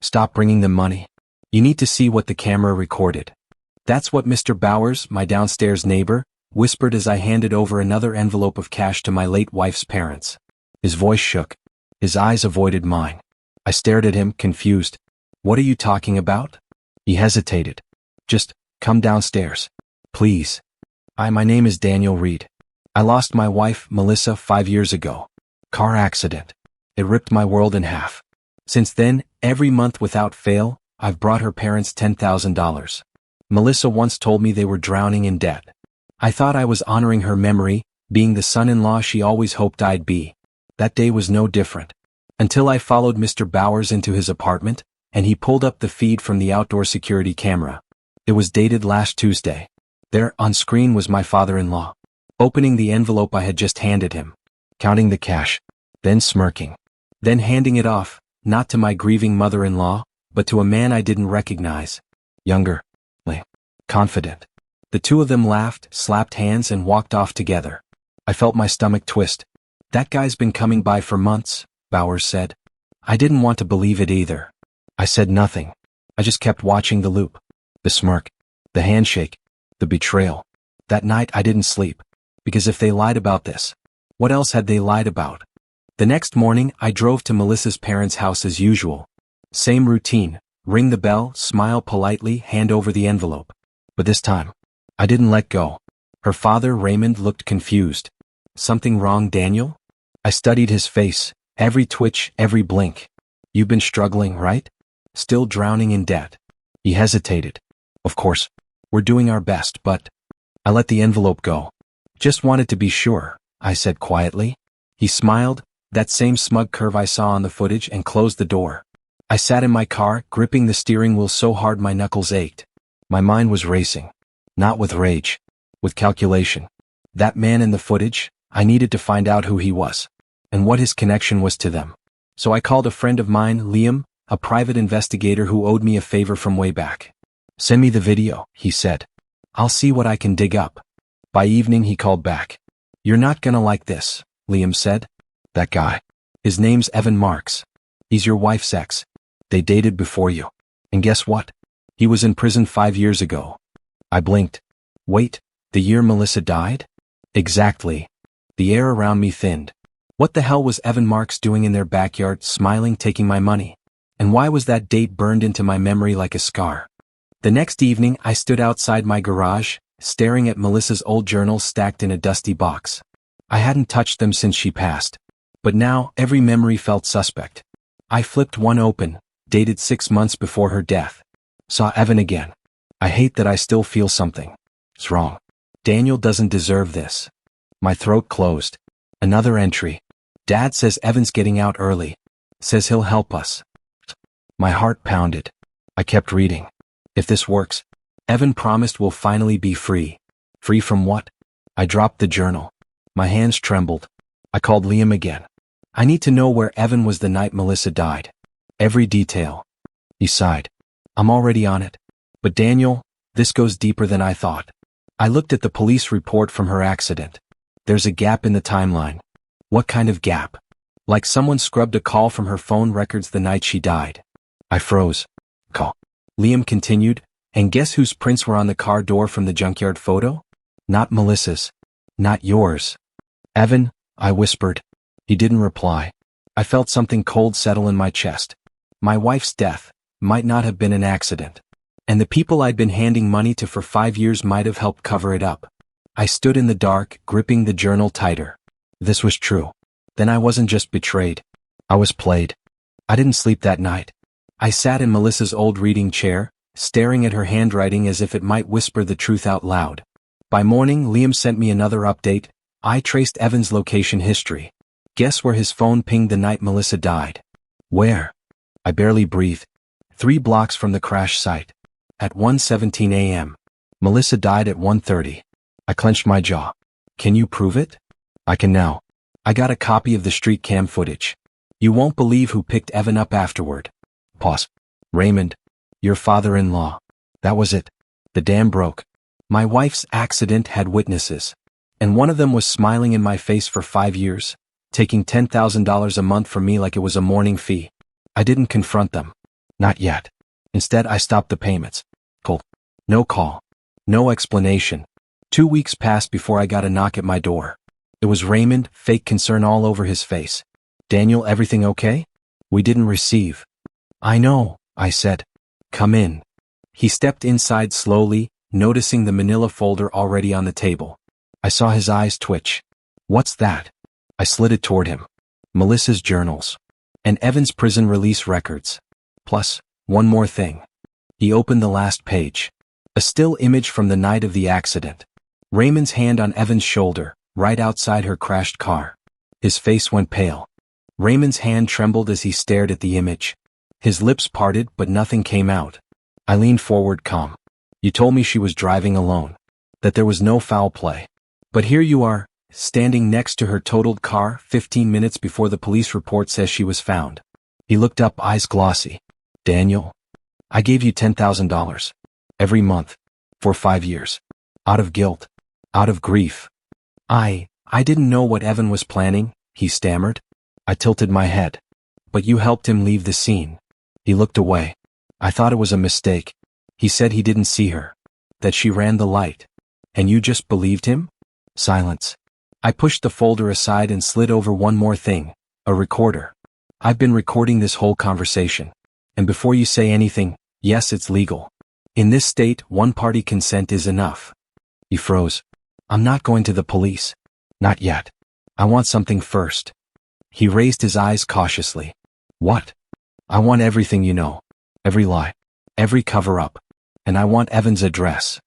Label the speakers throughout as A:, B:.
A: Stop bringing them money. You need to see what the camera recorded. That's what Mr. Bowers, my downstairs neighbor, whispered as I handed over another envelope of cash to my late wife's parents. His voice shook. His eyes avoided mine. I stared at him, confused. What are you talking about? He hesitated. Just come downstairs. Please. My name is Daniel Reed. I lost my wife, Melissa, 5 years ago. Car accident. It ripped my world in half. Since then, every month without fail, I've brought her parents $10,000. Melissa once told me they were drowning in debt. I thought I was honoring her memory, being the son-in-law she always hoped I'd be. That day was no different. Until I followed Mr. Bowers into his apartment, and he pulled up the feed from the outdoor security camera. It was dated last Tuesday. There, on screen, was my father-in-law, opening the envelope I had just handed him, counting the cash, then smirking, then handing it off, not to my grieving mother-in-law, but to a man I didn't recognize. Younger, confident. The two of them laughed, slapped hands, and walked off together. I felt my stomach twist. That guy's been coming by for months, Bowers said. I didn't want to believe it either. I said nothing. I just kept watching the loop. The smirk. The handshake. The betrayal. That night I didn't sleep. Because if they lied about this, what else had they lied about? The next morning I drove to Melissa's parents' house as usual. Same routine. Ring the bell, smile politely, hand over the envelope. But this time, I didn't let go. Her father, Raymond, looked confused. Something wrong, Daniel? I studied his face, every twitch, every blink. You've been struggling, right? Still drowning in debt. He hesitated. Of course, we're doing our best, but... I let the envelope go. Just wanted to be sure, I said quietly. He smiled, that same smug curve I saw on the footage, and closed the door. I sat in my car, gripping the steering wheel so hard my knuckles ached. My mind was racing. Not with rage. With calculation. That man in the footage, I needed to find out who he was. And what his connection was to them. So I called a friend of mine, Liam, a private investigator who owed me a favor from way back. Send me the video, he said. I'll see what I can dig up. By evening he called back. You're not gonna like this, Liam said. That guy. His name's Evan Marks. He's your wife's ex. They dated before you. And guess what? He was in prison 5 years ago. I blinked. Wait, the year Melissa died? Exactly. The air around me thinned. What the hell was Evan Marks doing in their backyard, smiling, taking my money? And why was that date burned into my memory like a scar? The next evening, I stood outside my garage, staring at Melissa's old journals stacked in a dusty box. I hadn't touched them since she passed. But now, every memory felt suspect. I flipped one open, dated 6 months before her death. Saw Evan again. I hate that I still feel something. It's wrong. Daniel doesn't deserve this. My throat closed. Another entry. Dad says Evan's getting out early. Says he'll help us. My heart pounded. I kept reading. If this works, Evan promised we'll finally be free. Free from what? I dropped the journal. My hands trembled. I called Liam again. I need to know where Evan was the night Melissa died. Every detail. He sighed. I'm already on it. But Daniel, this goes deeper than I thought. I looked at the police report from her accident. There's a gap in the timeline. What kind of gap? Like someone scrubbed a call from her phone records the night she died. I froze. Call. Liam continued, and guess whose prints were on the car door from the junkyard photo? Not Melissa's. Not yours. Evan, I whispered. He didn't reply. I felt something cold settle in my chest. My wife's death might not have been an accident. And the people I'd been handing money to for 5 years might have helped cover it up. I stood in the dark, gripping the journal tighter. This was true. Then I wasn't just betrayed. I was played. I didn't sleep that night. I sat in Melissa's old reading chair, staring at her handwriting as if it might whisper the truth out loud. By morning, Liam sent me another update. I traced Evan's location history. Guess where his phone pinged the night Melissa died? Where? I barely breathed. 3 blocks from the crash site. At 1:17 a.m. Melissa died at 1:30. I clenched my jaw. Can you prove it? I can now. I got a copy of the street cam footage. You won't believe who picked Evan up afterward. Pause. Raymond. Your father-in-law. That was it. The dam broke. My wife's accident had witnesses. And one of them was smiling in my face for 5 years, taking $10,000 a month from me like it was a morning fee. I didn't confront them. Not yet. Instead, I stopped the payments. Cold. No call. No explanation. 2 weeks passed before I got a knock at my door. It was Raymond, fake concern all over his face. Daniel, everything okay? We didn't receive. I know, I said. Come in. He stepped inside slowly, noticing the manila folder already on the table. I saw his eyes twitch. What's that? I slid it toward him. Melissa's journals. And Evan's prison release records. Plus, one more thing. He opened the last page. A still image from the night of the accident. Raymond's hand on Evan's shoulder, right outside her crashed car. His face went pale. Raymond's hand trembled as he stared at the image. His lips parted, but nothing came out. I leaned forward calm. You told me she was driving alone. That there was no foul play. But here you are, standing next to her totaled car 15 minutes before the police report says she was found. He looked up, eyes glossy. Daniel, I gave you $10,000. Every month. For 5 years. Out of guilt. Out of grief. I didn't know what Evan was planning, he stammered. I tilted my head. But you helped him leave the scene. He looked away. I thought it was a mistake. He said he didn't see her. That she ran the light. And you just believed him? Silence. I pushed the folder aside and slid over one more thing. A recorder. I've been recording this whole conversation. And before you say anything, yes, it's legal. In this state, one-party consent is enough. He froze. I'm not going to the police. Not yet. I want something first. He raised his eyes cautiously. What? I want everything you know. Every lie. Every cover-up. And I want Evan's address.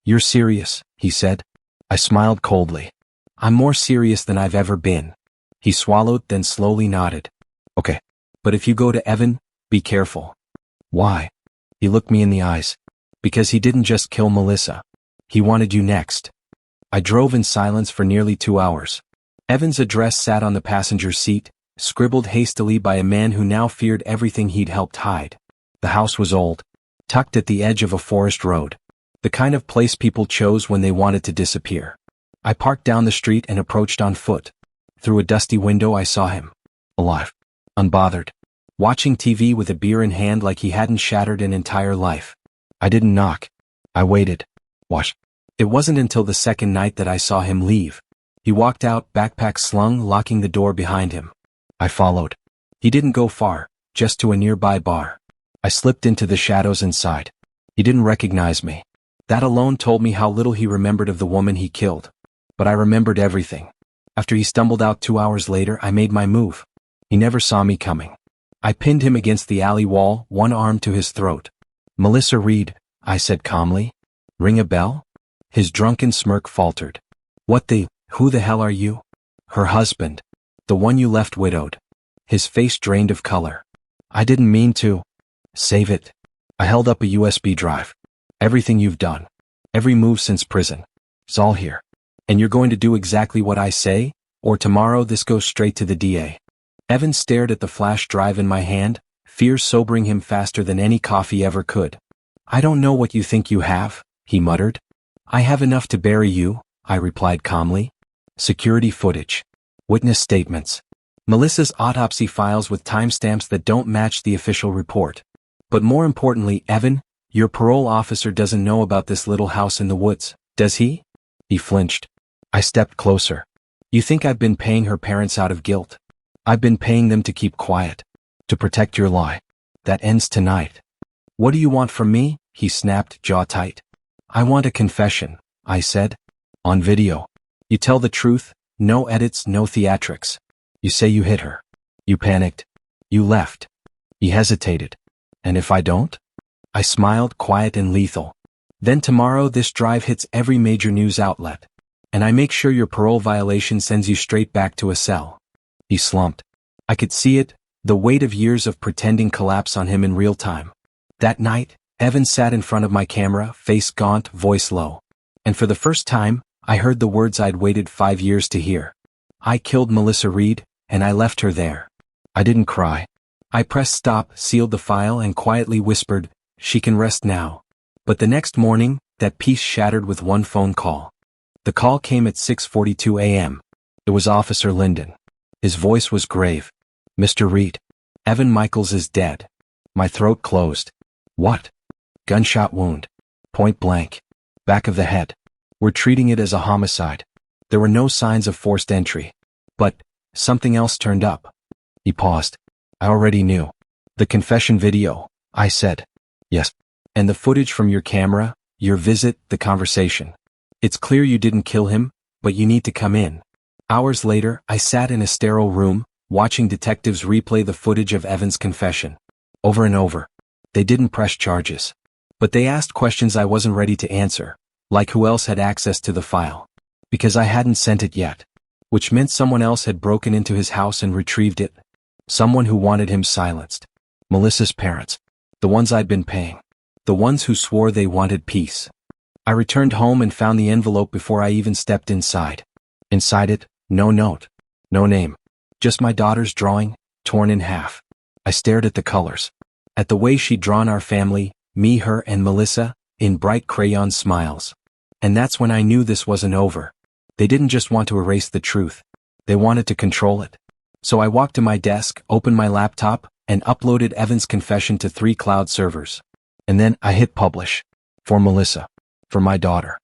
A: You're serious, he said. I smiled coldly. I'm more serious than I've ever been. He swallowed, then slowly nodded. Okay. But if you go to Evan, be careful. Why? He looked me in the eyes. Because he didn't just kill Melissa. He wanted you next. I drove in silence for nearly 2 hours. Evan's address sat on the passenger seat, scribbled hastily by a man who now feared everything he'd helped hide. The house was old, tucked at the edge of a forest road. The kind of place people chose when they wanted to disappear. I parked down the street and approached on foot. Through a dusty window I saw him. Alive. Unbothered. Watching TV with a beer in hand like he hadn't shattered an entire life. I didn't knock. I waited. Watched. It wasn't until the second night that I saw him leave. He walked out, backpack slung, locking the door behind him. I followed. He didn't go far, just to a nearby bar. I slipped into the shadows inside. He didn't recognize me. That alone told me how little he remembered of the woman he killed. But I remembered everything. After he stumbled out 2 hours later, I made my move. He never saw me coming. I pinned him against the alley wall, one arm to his throat. Melissa Reed, I said calmly. Ring a bell? His drunken smirk faltered. Who the hell are you? Her husband. The one you left widowed. His face drained of color. I didn't mean to. Save it. I held up a USB drive. Everything you've done. Every move since prison. It's all here. And you're going to do exactly what I say, or tomorrow this goes straight to the DA. Evan stared at the flash drive in my hand, fear sobering him faster than any coffee ever could. I don't know what you think you have, he muttered. I have enough to bury you, I replied calmly. Security footage. Witness statements. Melissa's autopsy files with timestamps that don't match the official report. But more importantly, Evan, your parole officer doesn't know about this little house in the woods, does he? He flinched. I stepped closer. You think I've been paying her parents out of guilt? I've been paying them to keep quiet. To protect your lie. That ends tonight. What do you want from me? He snapped, jaw tight. I want a confession, I said. On video. You tell the truth, no edits, no theatrics. You say you hit her. You panicked. You left. He hesitated. And if I don't? I smiled, quiet and lethal. Then tomorrow this drive hits every major news outlet. And I make sure your parole violation sends you straight back to a cell. He slumped. I could see it, the weight of years of pretending collapse on him in real time. That night, Evan sat in front of my camera, face gaunt, voice low. And for the first time, I heard the words I'd waited 5 years to hear. I killed Melissa Reed, and I left her there. I didn't cry. I pressed stop, sealed the file and quietly whispered, she can rest now. But the next morning, that peace shattered with one phone call. The call came at 6:42 a.m. It was Officer Linden. His voice was grave. Mr. Reed. Evan Michaels is dead. My throat closed. What? Gunshot wound. Point blank. Back of the head. We're treating it as a homicide. There were no signs of forced entry. But something else turned up. He paused. I already knew. The confession video, I said. Yes. And the footage from your camera, your visit, the conversation. It's clear you didn't kill him, but you need to come in. Hours later, I sat in a sterile room, watching detectives replay the footage of Evan's confession. Over and over. They didn't press charges. But they asked questions I wasn't ready to answer, like who else had access to the file. Because I hadn't sent it yet. Which meant someone else had broken into his house and retrieved it. Someone who wanted him silenced. Melissa's parents. The ones I'd been paying. The ones who swore they wanted peace. I returned home and found the envelope before I even stepped inside. Inside it, no note. No name. Just my daughter's drawing, torn in half. I stared at the colors. At the way she'd drawn our family, me, her, and Melissa, in bright crayon smiles. And that's when I knew this wasn't over. They didn't just want to erase the truth. They wanted to control it. So I walked to my desk, opened my laptop, and uploaded Evan's confession to 3 cloud servers. And then I hit publish. For Melissa. For my daughter.